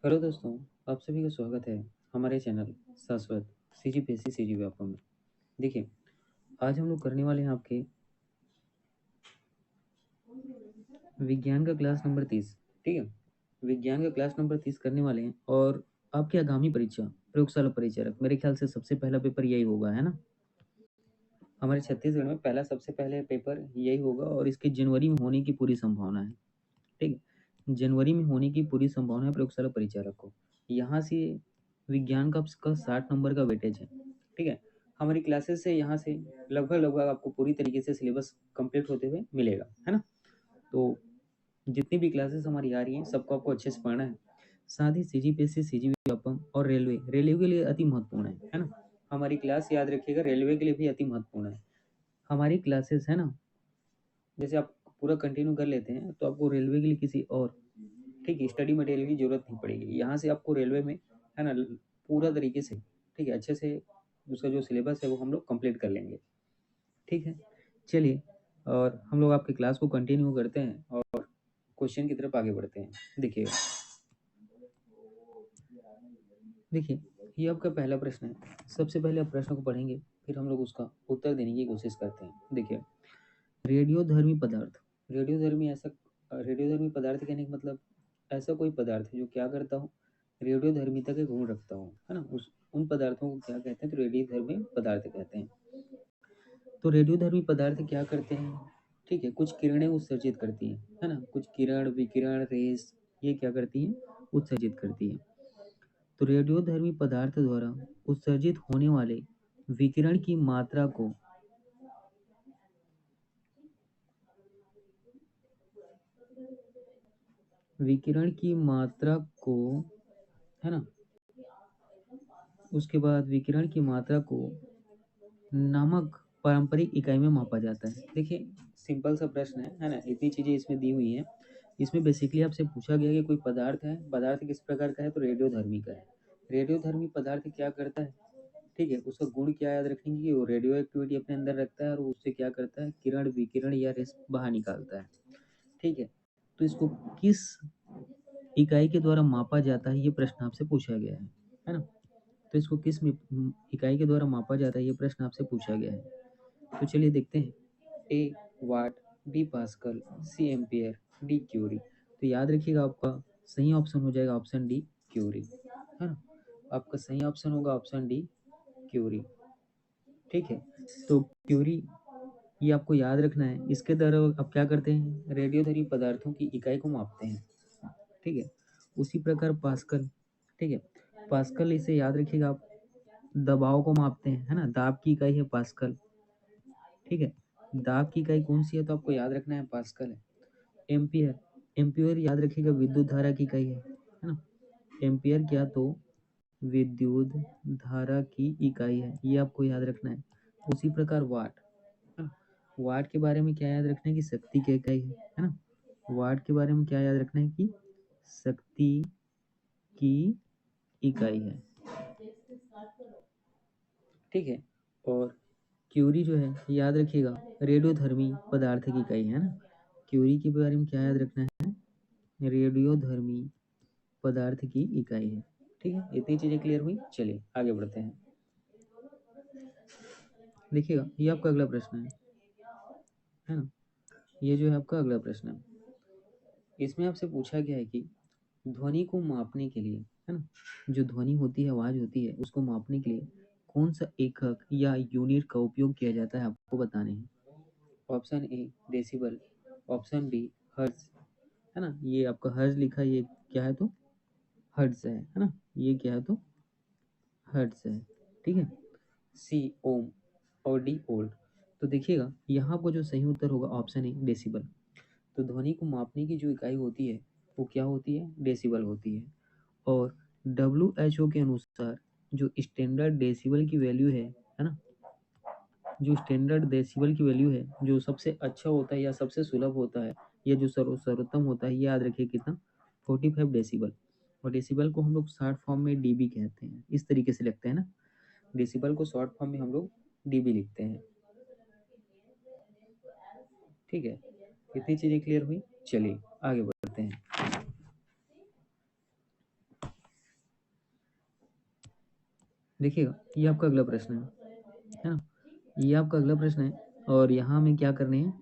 Hello दोस्तों, आप सभी का स्वागत है हमारे चैनल शाश्वत CGPSC CG व्यापम में। देखिए, आज हम लोग करने वाले हैं आपके विज्ञान का क्लास नंबर 30। ठीक है, विज्ञान का क्लास नंबर 30 करने वाले हैं। और आपकी आगामी परीक्षा प्रयोगशाला परिचारक, मेरे ख्याल से सबसे पहला पेपर यही होगा, है ना। हमारे छत्तीसगढ़ में पहला सबसे पहले पेपर यही होगा और इसके जनवरी में होने की पूरी संभावना है। ठीक है, जनवरी में होने की पूरी संभावना है प्रयोगशाला परिचारक को। यहाँ से विज्ञान का 60 नंबर का वेटेज है। ठीक है, हमारी क्लासेस से यहाँ से लगभग आपको पूरी तरीके से सिलेबस कंप्लीट होते हुए मिलेगा, है ना। तो जितनी भी क्लासेस हमारी आ रही हैं सबको आपको अच्छे से पढ़ना है। साथ ही CGPSC CG व्यापम और रेलवे रेलवे के लिए अति महत्वपूर्ण है ना। हमारी क्लास याद रखिएगा, रेलवे के लिए भी अति महत्वपूर्ण है हमारी क्लासेस, है ना। जैसे आप पूरा कंटिन्यू कर लेते हैं तो आपको रेलवे के लिए किसी और ठीक है स्टडी मटेरियल की जरूरत नहीं पड़ेगी। यहाँ से आपको रेलवे में, है ना, पूरा तरीके से ठीक है अच्छे से उसका जो सिलेबस है वो हम लोग कंप्लीट कर लेंगे। ठीक है, चलिए, और हम लोग आपकी क्लास को कंटिन्यू करते हैं और क्वेश्चन की तरफ आगे बढ़ते हैं। देखिए देखिए, ये आपका पहला प्रश्न है। सबसे पहले आप प्रश्न को पढ़ेंगे, फिर हम लोग उसका उत्तर देने की कोशिश करते हैं। देखिए, रेडियोधर्मी पदार्थ। रेडियोधर्मी पदार्थ कहने का मतलब ऐसा कोई पदार्थ है जो क्या करता हो, रेडियोधर्मिता के गुण रखता हो, है ना। उन पदार्थों को क्या कहते हैं, तो रेडियोधर्मी पदार्थ कहते हैं। तो रेडियोधर्मी पदार्थ क्या करते हैं, ठीक है, कुछ किरणें उत्सर्जित करती हैं, है ना। कुछ किरण विकिरण रेस ये क्या करती हैं, उत्सर्जित करती हैं। तो रेडियोधर्मी पदार्थ द्वारा उत्सर्जित होने वाले विकिरण की मात्रा को विकिरण की मात्रा को है ना, उसके बाद विकिरण की मात्रा को नामक पारंपरिक इकाई में मापा जाता है। देखिए, सिंपल सा प्रश्न है ना। इतनी चीजें इसमें दी हुई हैं। इसमें बेसिकली आपसे पूछा गया कि कोई पदार्थ है, पदार्थ किस प्रकार का है, तो रेडियोधर्मी का है। रेडियोधर्मी पदार्थ क्या करता है, ठीक है, उसका गुण क्या याद रखेंगे कि वो रेडियो एक्टिविटी अपने अंदर रखता है और उससे क्या करता है, किरण विकिरण या रेस बाहर निकालता है। ठीक है, तो इसको किस इकाई के द्वारा मापा जाता है, ये प्रश्न आपसे पूछा गया है ना। तो इसको किस इकाई के द्वारा मापा जाता है, ये प्रश्न आपसे पूछा गया है। तो चलिए देखते हैं। ए वाट, बी पास्कल, सी एम्पियर, डी क्यूरी। तो याद रखिएगा, आपका सही ऑप्शन हो जाएगा ऑप्शन डी क्यूरी, है ना। आपका सही ऑप्शन होगा ऑप्शन डी क्यूरी। ठीक है, तो क्यूरी ये आपको याद रखना है। इसके द्वारा आप क्या करते हैं, रेडियोधर्मी पदार्थों की इकाई को मापते हैं। ठीक है, उसी प्रकार पास्कल, ठीक है, पास्कल इसे याद रखिएगा आप दबाव को मापते हैं, है ना। दाब की इकाई है पास्कल। ठीक है, दाब की इकाई कौन सी है, तो आपको याद रखना है पास्कल है। एम्पियर, एम्पियर याद रखिएगा विद्युत धारा की इकाई है ना। एम्पियर क्या, तो विद्युत धारा की इकाई है, ये आपको याद रखना है। उसी प्रकार वाट, है ना। वाट के बारे में क्या याद रखना है कि शक्ति की इकाई है ना। वाट के बारे में क्या याद रखना है कि शक्ति की इकाई है। ठीक है, और क्यूरी जो है याद रखिएगा रेडियोधर्मी पदार्थ की इकाई है ना। क्यूरी के बारे में क्या याद रखना है, रेडियोधर्मी पदार्थ की इकाई है। ठीक है, इतनी चीजें क्लियर हुई। चलिए आगे बढ़ते हैं। देखिएगा, ये आपका अगला प्रश्न है ना। ये जो है आपका अगला प्रश्न है। इसमें आपसे पूछा गया है कि ध्वनि को मापने के लिए, है ना, जो ध्वनि होती है, आवाज होती है, उसको मापने के लिए कौन सा एकक या यूनिट का उपयोग किया जाता है, आपको बताने हैं। Option A decibel, option B hertz, है ना। ये आपका हर्ट्ज लिखा है, ये क्या है, तो हर्ट्ज है ना। ये क्या है, तो हर्ट्ज है। ठीक है, सी ओम और डी ओल्ट। तो देखिएगा, यहाँ आपको जो सही उत्तर होगा ऑप्शन ए डेसिबल। तो ध्वनि को मापने की जो इकाई होती है वो क्या होती है, डेसिबल होती है। और WHO के अनुसार जो स्टैंडर्ड डेसिबल की वैल्यू है ना, जो स्टैंडर्ड डेसिबल की वैल्यू है, जो सबसे अच्छा होता है या सबसे सुलभ होता है या जो सर्वोत्तम होता है, ये याद रखिए कितना, 45 डेसिबल। और डेसिबल को हम लोग शॉर्ट फॉर्म में डीबी कहते हैं, इस तरीके से लिखते हैं ना। डेसिबल को शॉर्ट फॉर्म में हम लोग डीबी लिखते हैं। ठीक है, इतनी चीजें क्लियर हुई। चलिए आगे बढ़ते हैं। देखिएगा, ये आपका अगला प्रश्न है ना? ये आपका अगला प्रश्न है और यहाँ हमें क्या करने हैं,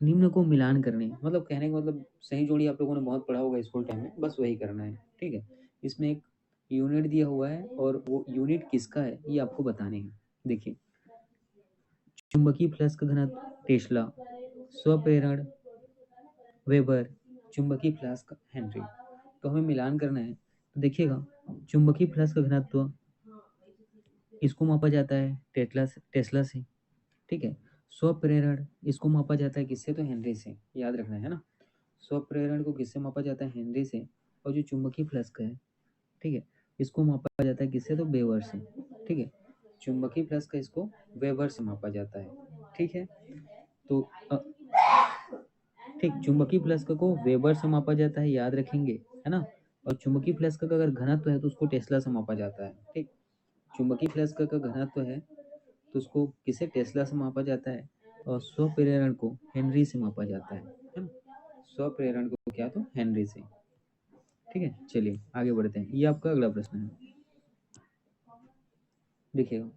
निम्न को मिलान करने हैं। मतलब कहने का मतलब सही जोड़ी आप लोगों ने बहुत पढ़ा होगा स्कूल टाइम में, बस वही करना है, ठीक है? इसमें एक यूनिट दिया हुआ है और वो यूनिट किसका है ये आपको बताने हैं। देखिए, चुंबकीय फ्लक्स का घनत्व टेस्ला, स्वप्रेरण वेबर, चुंबकीय फ्लक्स का हेनरी। तो हमें मिलान करना है। तो देखिएगा, चुंबकीय फ्लक्स का घनत्व इसको मापा जाता है टेस्ला से, ठीक है? स्वप्रेरण इसको मापा जाता है किससे, तो हेनरी से, याद रखना है ना। स्वप्रेरण को किससे मापा जाता है, हेनरी से। और जो चुंबकीय फ्लक्स है, ठीक है, इसको मापा जाता है किससे, तो वेबर से, ठीक है? चुंबकीय फ्लक्स का इसको वेबर से मापा जाता है, ठीक है? तो ठीक, चुंबकीय फ्लक्स को वेबर से मापा जाता है, याद रखेंगे, है ना? और चुंबकीय फ्लक्स का अगर घनत्व है तो उसको टेस्ला से मापा जाता है, ठीक? चुंबकीय फ्लक्स का घनत्व है तो उसको किसे, टेस्ला से मापा जाता है। और स्वप्रेरण को हेनरी से मापा जाता है ना? स्वप्रेरण को क्या, तो हेनरी से, ठीक है? चलिए आगे बढ़ते हैं, ये आपका अगला प्रश्न है, देखिएगा,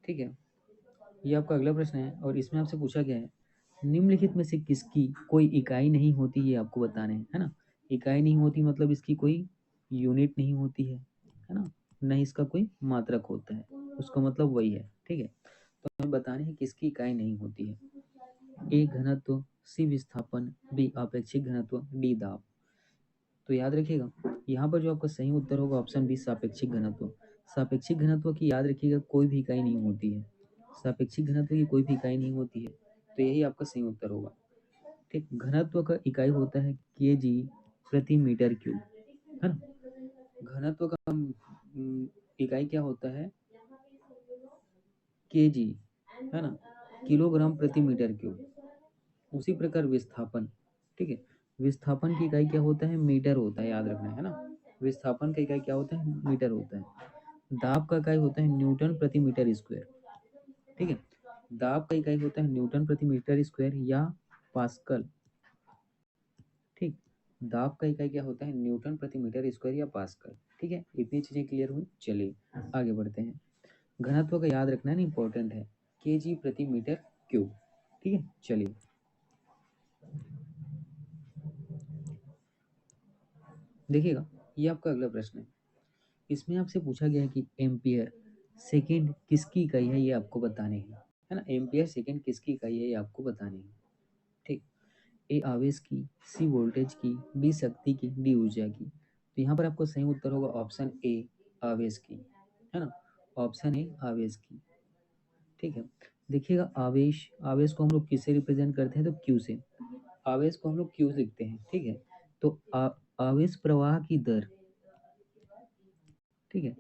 ठीक है? ये आपका अगला प्रश्न है और इसमें आपसे पूछा गया है, निम्नलिखित में से किसकी कोई इकाई नहीं होती, ये आपको बताने हैं, है ना? इकाई नहीं होती मतलब इसकी कोई यूनिट नहीं होती है ना? न इसका कोई मात्रक होता है, उसका मतलब वही है, ठीक है? तो हमें बताने हैं किसकी इकाई नहीं होती है। ए घनत्व, सी विस्थापन, बी आपेक्षिक घनत्व, डी दाब। तो याद रखिएगा, यहाँ पर जो आपका सही उत्तर होगा ऑप्शन बी, सापेक्षिक घनत्व। सापेक्षिक घनत्व की याद रखिएगा कोई भी इकाई नहीं होती है, सापेक्षिक घनत्व की कोई भी इकाई नहीं होती है, तो यही आपका सही उत्तर होगा, ठीक? घनत्व का इकाई होता है केजी प्रति मीटर क्यूब, है ना? घनत्व का इकाई क्या होता है, केजी, है ना? किलोग्राम प्रति मीटर क्यूब। उसी प्रकार विस्थापन, ठीक है, विस्थापन की इकाई क्या होता है, मीटर होता है, याद रखना है ना? विस्थापन का इकाई क्या होता है, मीटर होता है। दाब का इकाई होता है न्यूटन प्रति मीटर स्क्वायर, ठीक है? दाब का इकाई होता है न्यूटन प्रति मीटर स्क्वायर या पास्कल, ठीक? दाब का इकाई क्या होता है, न्यूटन प्रति मीटर स्क्वायर या पास्कल, ठीक है? इतनी चीजें क्लियर हुई, चलिए आगे बढ़ते हैं। घनत्व का याद रखना है ना, इंपॉर्टेंट है, केजी प्रति मीटर क्यूब, ठीक है? चलिए देखिएगा, ये आपका अगला प्रश्न है। इसमें आपसे पूछा गया है कि एम्पियर सेकेंड किसकी इकाई है, ये आपको बताने हैं, है ना? एम्पियर सेकेंड किसकी इकाई है, ये आपको बताने हैं, ठीक? ए आवेश की, सी वोल्टेज की, बी शक्ति की, डी ऊर्जा की। तो यहाँ पर आपको सही उत्तर होगा ऑप्शन ए, आवेश की, है ना? ऑप्शन ए, आवेश की, ठीक है? देखिएगा, आवेश, आवेश को हम लोग किससे रिप्रेजेंट करते हैं, तो क्यू से। आवेश को हम लोग क्यू लिखते हैं, ठीक है? तो आवेश प्रवाह की दर, ठीक है,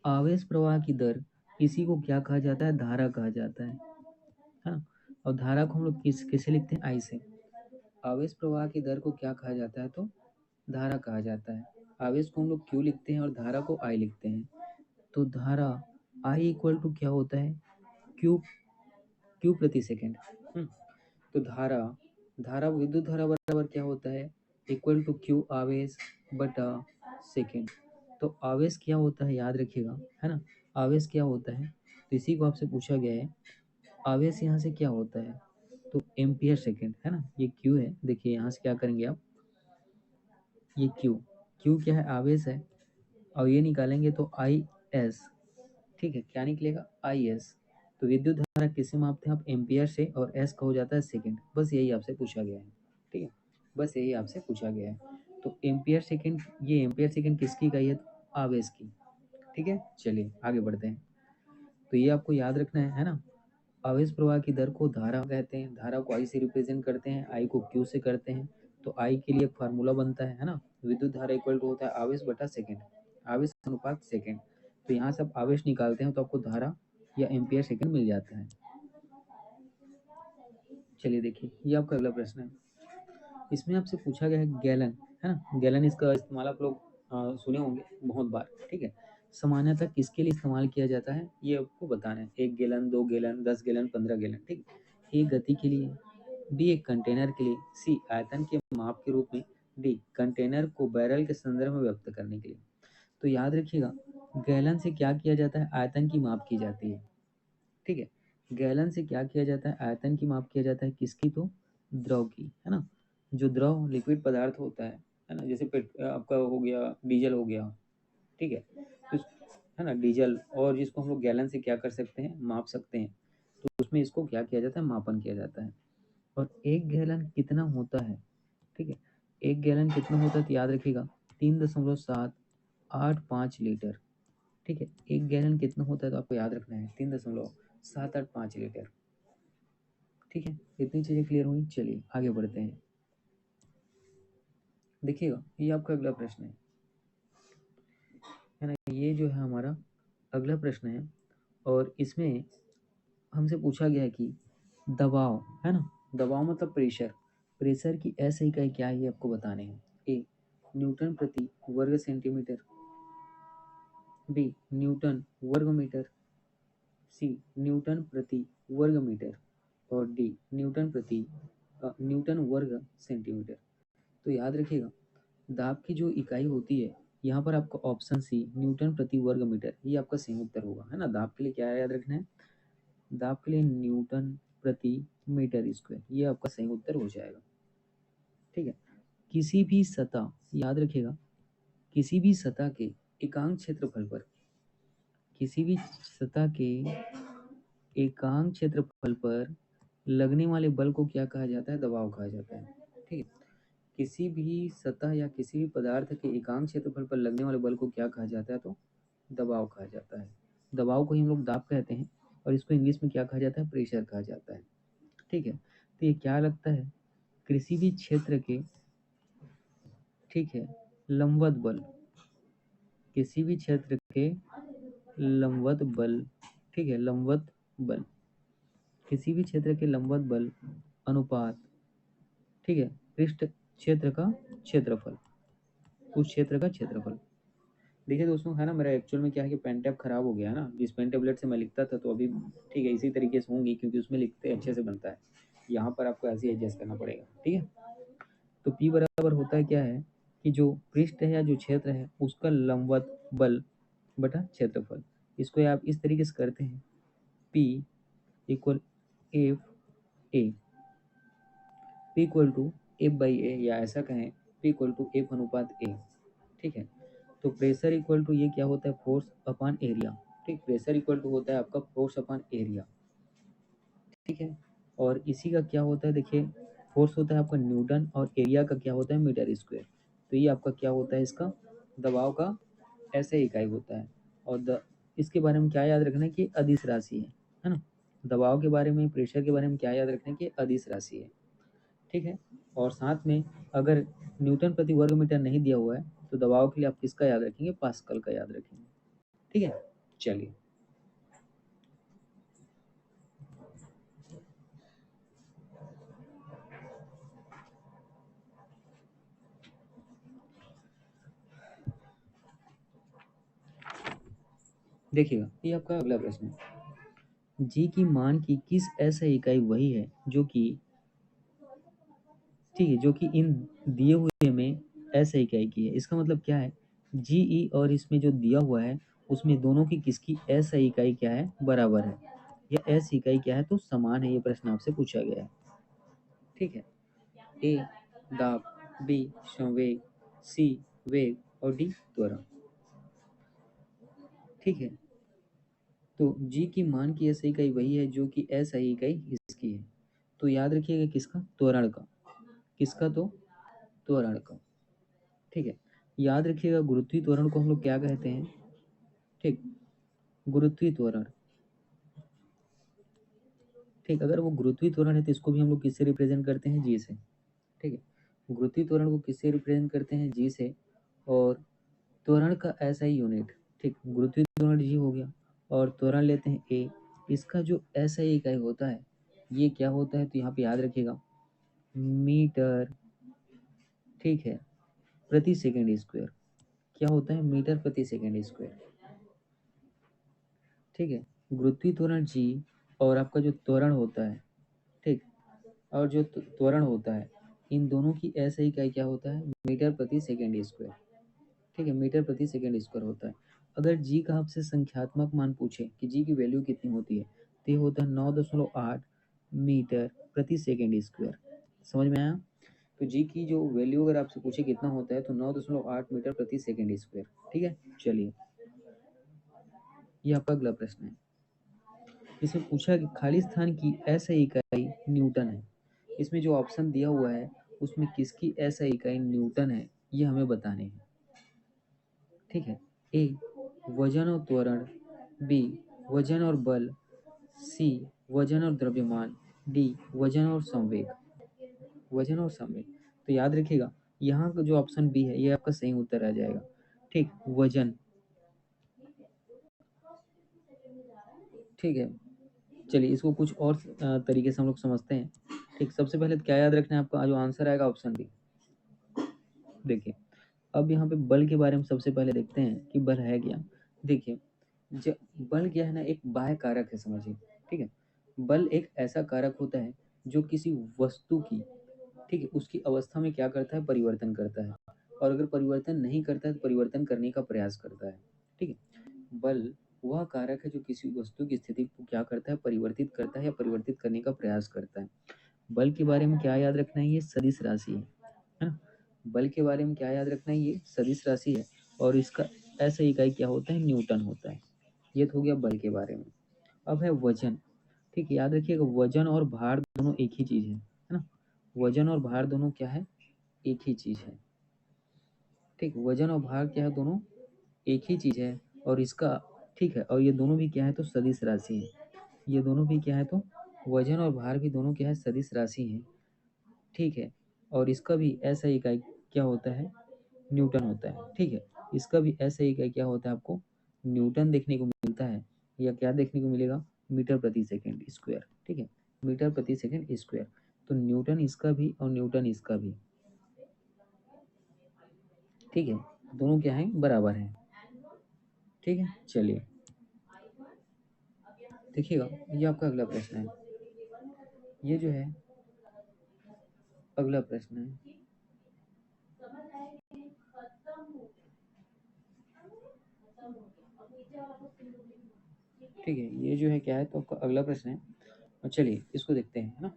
आवेश प्रवाह की दर, इसी को क्या कहा जाता है, धारा कहा जाता है ना? और धारा को हम लोग किसे लिखते हैं, आई से। आवेश प्रवाह की दर को क्या कहा जाता है, तो धारा कहा जाता है। आवेश को हम लोग क्यू लिखते हैं और धारा को आई लिखते हैं। तो धारा आई इक्वल टू क्या होता है, क्यू, क्यू प्रति सेकेंड। तो धारा, धारा विद्युत धारा बराबर क्या होता है, इक्वल टू क्यू आवेश बटा सेकेंड। तो आवेश क्या होता है, याद रखिएगा, है ना? आवेश क्या होता है, तो इसी को आपसे पूछा गया है, आवेश यहाँ से क्या होता है, तो एम्पियर सेकेंड, है ना? ये क्यू है, देखिए यहाँ से क्या करेंगे आप, ये क्यू, क्यू क्या है, आवेश है, और ये निकालेंगे तो आई एस, ठीक है? क्या निकलेगा, आई एस। तो विद्युत धारा किससे मापते हैं आप, एम्पियर से, और एस का हो जाता है सेकेंड। बस यही आपसे पूछा गया है, ठीक है? बस यही आपसे पूछा गया है। तो एम्पियर सेकेंड, ये एम्पियर सेकेंड किसकी इकाई है, आवेश की, ठीक है? चलिए आगे बढ़ते हैं। तो ये आपको याद रखना है ना? आवेश प्रवाह की दर को धारा कहते हैं, धारा को आई से रिप्रेजेंट करते हैं, आई को क्यू से करते हैं। तो आई के लिए एक फार्मूला बनता है ना? विद्युत धारा इक्वल टू होता है आवेश बटा सेकेंड, आवेश अनुपात सेकेंड। तो यहाँ से आप आवेश निकालते हैं तो आपको धारा या एम्पियर सेकेंड मिल जाता है। चलिए देखिए, ये आपका अगला प्रश्न है। इसमें आपसे पूछा गया है गैलन, है ना? गैलन, इसका इस्तेमाल आप लोग सुने होंगे बहुत बार, ठीक है? सामान्यतः किसके लिए इस्तेमाल किया जाता है, ये आपको बताना है। 1 गैलन, 2 गैलन, 10 गैलन, 15 गैलन, ठीक? ए गति के लिए, बी एक कंटेनर के लिए, सी आयतन के माप के रूप में, डी कंटेनर को बैरल के संदर्भ में व्यक्त करने के लिए। तो याद रखिएगा, गैलन से क्या किया जाता है, आयतन की माप की जाती है। ठीक है, गैलन से क्या किया जाता है, आयतन की माप किया जाता है, किसकी, तो द्रव की, है ना। जो द्रव लिक्विड पदार्थ होता है ना, जैसे आपका हो गया डीजल हो गया, ठीक है, तो है ना डीजल, और जिसको हम लोग गैलन से क्या कर सकते हैं, माप सकते हैं, तो उसमें इसको क्या किया जाता है, मापन किया जाता है। और एक गैलन कितना होता है, ठीक है, एक गैलन कितना होता है, तो याद रखिएगा 3.785 लीटर। ठीक है, एक गैलन कितना होता है, तो आपको याद रखना है 3.785 लीटर। ठीक है, इतनी चीजें क्लियर हुई, चलिए आगे बढ़ते हैं। देखिएगा, ये आपका अगला प्रश्न है ना, ये जो है हमारा अगला प्रश्न है, और इसमें हमसे पूछा गया है कि दबाव, है ना, दबाव मतलब प्रेशर, प्रेशर की ऐसे इकाई क्या है, ये आपको बताने हैं। ए न्यूटन प्रति वर्ग सेंटीमीटर, बी न्यूटन वर्ग मीटर, सी न्यूटन प्रति वर्ग मीटर, और डी न्यूटन वर्ग सेंटीमीटर। तो याद रखिएगा, दाब की जो इकाई होती है, यहाँ पर आपको ऑप्शन सी न्यूटन प्रति वर्ग मीटर, ये आपका सही उत्तर होगा, है ना। दाब के लिए क्या याद रखना है, दाब के लिए न्यूटन प्रति मीटर स्क्वायर, ये आपका सही उत्तर हो जाएगा। ठीक है, किसी भी सतह, याद रखिएगा, किसी भी सतह के एकांक क्षेत्रफल पर, किसी भी सतह के एकांक क्षेत्रफल पर लगने वाले बल को क्या कहा जाता है, दबाव कहा जाता है। ठीक है, किसी भी सतह या किसी भी पदार्थ के एकांक क्षेत्रफल पर लगने वाले बल को क्या कहा जाता है, तो दबाव कहा जाता है। दबाव को ही हम लोग दाब कहते हैं, और इसको इंग्लिश में क्या कहा जाता है, प्रेशर कहा जाता है। ठीक है, तो ये क्या लगता है, किसी भी क्षेत्र के, ठीक है, लंबवत बल, किसी भी क्षेत्र के लंबवत बल, ठीक है, लंबवत बल, किसी भी क्षेत्र के लंबवत बल अनुपात, ठीक है, पृष्ठ क्षेत्र का क्षेत्रफल, उस क्षेत्र का क्षेत्रफल। देखिए दोस्तों, है ना, मेरा एक्चुअल में क्या है कि पेन टैब खराब हो गया है ना, जिस पेन टेबलेट से मैं लिखता था, तो अभी ठीक है इसी तरीके से होंगी, क्योंकि उसमें लिखते अच्छे से बनता है, यहाँ पर आपको ऐसे एडजस्ट करना पड़ेगा। ठीक है, तो P बराबर होता है क्या है, कि जो पृष्ठ है या जो क्षेत्र है, उसका लंबवत बल बटा क्षेत्रफल। इसको आप इस तरीके से करते हैं, P equal F A, P equal to F by A, या ऐसा कहें P इक्वल टू एफ अनुपात ए। ठीक है, तो प्रेशर इक्वल टू ये क्या होता है, फोर्स अपॉन एरिया। ठीक, प्रेशर इक्वल टू होता है आपका फोर्स अपॉन एरिया। ठीक है, और इसी का क्या होता है, देखिए, फोर्स होता है आपका न्यूटन, और एरिया का क्या होता है, मीटर स्क्वायर। तो ये आपका क्या होता है, इसका दबाव का ऐसे इकाई होता है। और इसके बारे में क्या याद रखना है कि अदिश राशि है ना। दबाव के बारे में, प्रेशर के बारे में क्या याद रखना है कि अदिश राशि है। ठीक है, और साथ में अगर न्यूटन प्रति वर्ग मीटर नहीं दिया हुआ है, तो दबाव के लिए आप किसका याद रखेंगे, पास्कल का याद रखेंगे। ठीक है, चलिए देखिएगा, ये आपका अगला प्रश्न है। जी की मान की किस ऐसा इकाई वही है जो कि, ठीक है, जो कि इन दिए हुए में ऐसा इकाई की है। इसका मतलब क्या है, जी ई और इसमें जो दिया हुआ है, उसमें दोनों की किसकी ऐसा इकाई क्या है, बराबर है, या ऐसी इकाई क्या है, तो समान है। ये प्रश्न आपसे पूछा गया है। ठीक है, ए दाब, बी संवेग, सी वेग, और डी त्वरण। ठीक है, तो जी की मान की ऐसा इकाई वही है जो कि ऐसा इकाई इसकी है। तो याद रखिएगा किसका, त्वरण का, किसका, तो त्वरण का। ठीक है, याद रखिएगा गुरुत्वीय त्वरण को हम लोग क्या कहते हैं, ठीक, गुरुत्वीय त्वरण। ठीक, अगर वो गुरुत्वीय त्वरण है तो इसको भी हम लोग किससे रिप्रेजेंट करते हैं, जी से। ठीक है, गुरुत्वीय त्वरण को किससे रिप्रेजेंट करते हैं, जी से। और त्वरण का ऐसा ही यूनिट, ठीक, गुरुत्वीय त्वरण जी हो गया, और त्वरण लेते हैं ए, इसका जो ऐसा ही इकाई होता है, ये क्या होता है, तो यहाँ पे याद रखिएगा मीटर, ठीक है, प्रति सेकंड स्क्वायर। क्या होता है, मीटर प्रति सेकंड स्क्वायर। ठीक है, गुरुत्वीय त्वरण जी, और आपका जो त्वरण होता है, ठीक, और जो त्वरण होता है, इन दोनों की ऐसा इकाई क्या होता है, मीटर प्रति सेकंड स्क्वायर। ठीक है, मीटर प्रति सेकंड स्क्वायर होता है। अगर जी का आपसे संख्यात्मक मान पूछे कि जी की वैल्यू कितनी होती है, तो ये होता है 9.8 मीटर प्रति सेकंड स्क्वायर। समझ में आया? तो जी की जो वैल्यू अगर आपसे पूछे कितना होता है, तो 9.8 मीटर प्रति सेकंड स्क्वायर। ठीक है, चलिए ये आपका अगला प्रश्न है। इसमें पूछा कि खाली स्थान की एसआई इकाई न्यूटन है। इसमें जो ऑप्शन दिया हुआ है उसमें किसकी एसआई इकाई न्यूटन है, ये हमें बताने हैं। ठीक है, ए वजन और त्वरण, बी वजन और बल, सी वजन और द्रव्यमान, डी वजन और संवेग। वजन और संवेग, तो याद रखिएगा यहाँ का जो ऑप्शन बी है ये आपका सही उत्तर आ जाएगा। ठीक, वजन। ठीक है, चलिए इसको कुछ और तरीके से हम लोग समझते हैं। ठीक, सबसे पहले तो क्या याद रखना है आपका, जो आंसर आएगा ऑप्शन बी। देखिए अब यहाँ पे बल के बारे में सबसे पहले देखते हैं कि बल है क्या। देखिए बल क्या है ना, एक बाह्य कारक है, समझिए। ठीक है, बल एक ऐसा कारक होता है जो किसी वस्तु की, ठीक है, उसकी अवस्था में क्या करता है, परिवर्तन करता है। और अगर परिवर्तन नहीं करता है तो परिवर्तन करने का प्रयास करता है। ठीक है, बल वह कारक है जो किसी वस्तु की स्थिति को क्या करता है, परिवर्तित करता है या परिवर्तित करने का प्रयास करता है। बल के बारे में क्या याद रखना है, ये सदिश राशि है ना। बल के बारे में क्या याद रखना है, ये सदिश राशि है और इसका ऐसा इकाई क्या होता है, न्यूटन होता है। ये तो हो गया बल के बारे में। अब है वजन। ठीक, याद रखिएगा वजन और भार दोनों एक ही चीज है ना। वजन और भार दोनों क्या है, एक ही चीज है। ठीक, वजन और भार क्या है, दोनों एक ही चीज है। और इसका, ठीक है, और ये दोनों भी क्या है, तो सदिश राशि है। ये दोनों भी क्या है, तो वजन और भार भी दोनों क्या है, सदिश राशि है। ठीक है, और इसका भी ऐसा इकाई क्या होता है, न्यूटन होता है। ठीक है, इसका भी ऐसा इकाई क्या होता है, आपको न्यूटन देखने को मिलता है, या क्या देखने को मिलेगा, मीटर प्रति सेकंड स्क्वायर। ठीक है, मीटर प्रति सेकंड स्क्वायर। तो न्यूटन इसका भी और न्यूटन इसका भी, ठीक है, दोनों क्या है, बराबर है। ठीक है, चलिए देखिएगा ये आपका अगला प्रश्न है। ये जो है अगला प्रश्न है। ठीक है, ये जो है क्या है, तो आपका अगला प्रश्न है। और चलिए इसको देखते हैं, है ना।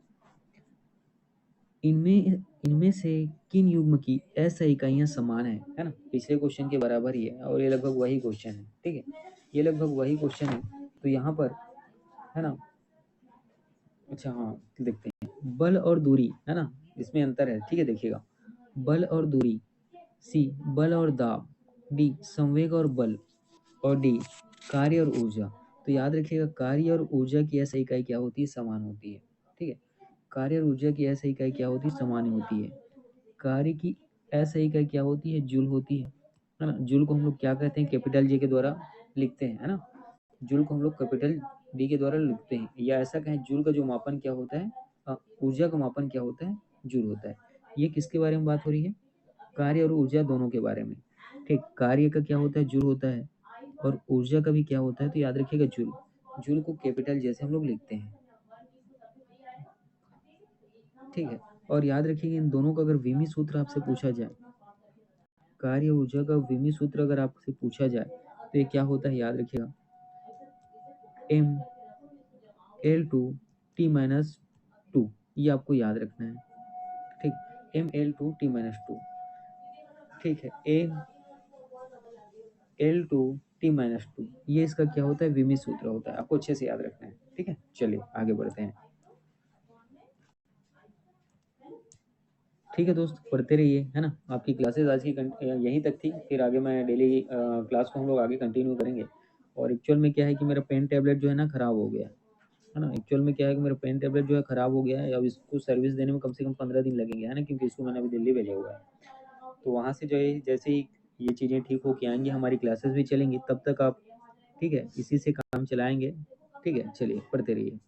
इनमें इनमें से किन युग्म की ऐसा इकाइयां समान है ना। पिछले क्वेश्चन के बराबर ही है और ये लगभग वही क्वेश्चन है। ठीक है, ये लगभग वही क्वेश्चन है। तो यहाँ पर, है ना, अच्छा हाँ, देखते हैं बल और दूरी, है ना, इसमें अंतर है। ठीक है, देखिएगा बल और दूरी, सी बल और दाब, डी संवेग और बल, और डी कार्य और ऊर्जा। तो याद रखिएगा कार्य और ऊर्जा की ऐसा इकाई क्या होती है, समान होती है। ठीक है, कार्य और ऊर्जा की ऐसा इकाई क्या होती है, समान होती है। कार्य की ऐसा इकाई क्या होती है, जूल होती है ना। जूल को हम लोग क्या कहते हैं, कैपिटल जे के द्वारा लिखते हैं, है ना। जूल को हम लोग कैपिटल डी के द्वारा लिखते हैं, या ऐसा कहें जूल का जो मापन क्या होता है, ऊर्जा का मापन क्या होता है, जूल होता है। ये किसके बारे में बात हो रही है, कार्य और ऊर्जा दोनों के बारे में। ठीक, कार्य का क्या होता है, जूल होता है, और ऊर्जा का भी क्या होता है, तो याद रखिएगा जूल। जूल को कैपिटल जैसे हम लोग लिखते हैं। ठीक है, और याद रखिएगा इन दोनों का अगर विमी सूत्र आपसे पूछा जाए, कार्य ऊर्जा का विमी सूत्र अगर आपसे पूछा जाए, तो ये क्या होता है, याद रखिएगा M L two T minus two. ये आपको याद रखना है। ठीक, M L two T minus two. ठीक है, M L two T minus two, ये इसका क्या होता है, विमी सूत्र होता है। आपको अच्छे से याद रखना है। ठीक है, चलिए आगे बढ़ते हैं। ठीक है दोस्त, पढ़ते रहिए, है ना। आपकी क्लासेस आज की यहीं तक थी, फिर आगे मैं डेली क्लास को हम लोग आगे कंटिन्यू करेंगे। और एक्चुअल में क्या है कि मेरा पेन टैबलेट जो है ना ख़राब हो गया है ना। एक्चुअल में क्या है कि मेरा पेन टैबलेट जो है ख़राब हो गया है। अब इसको सर्विस देने में कम से कम 15 दिन लगेंगे, है ना, क्योंकि इसको मैंने अभी दिल्ली भेजा हुआ है। तो वहाँ से जो है जैसे ही ये चीज़ें ठीक होके आएंगी, हमारी क्लासेस भी चलेंगी, तब तक आप, ठीक है, इसी से काम चलाएंगे। ठीक है, चलिए पढ़ते रहिए।